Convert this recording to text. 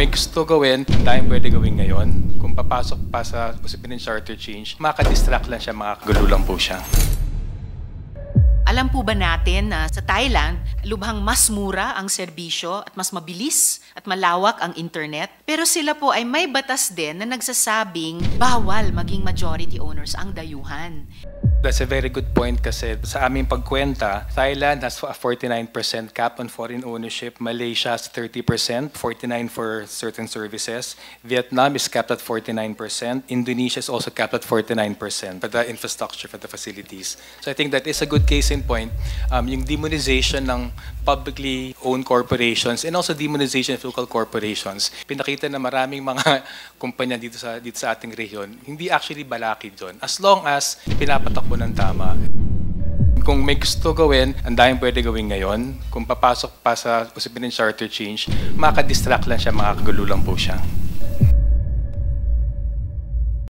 may gusto gawin, ang daming pwede gawin ngayon. Kung papasok pa sa usapin ng charter change, makaka-distract lang siya, makakagulo lang po siya. Alam po ba natin na sa Thailand, lubhang mas mura ang serbisyo at mas mabilis at malawak ang internet? Pero sila po ay may batas din na nagsasabing bawal maging majority owners ang dayuhan. That's a very good point kasi sa aming pagkwenta, Thailand has a 49% cap on foreign ownership, Malaysia has 30%, 49% for certain services, Vietnam is capped at 49%, Indonesia is also capped at 49% for the infrastructure, for the facilities. So I think that is a good case in point. Yung demonization ng publicly owned corporations and also demonization of local corporations, pinakita na maraming mga kumpanya dito sa ating rehiyon, hindi actually balakid doon. As long as pinapatakbo ng tama. Kung may gusto gawin, ang daming pwede gawin ngayon. Kung papasok pa sa usapin ng charter change, makaka-distract lang siya, makakagulo lang po siya.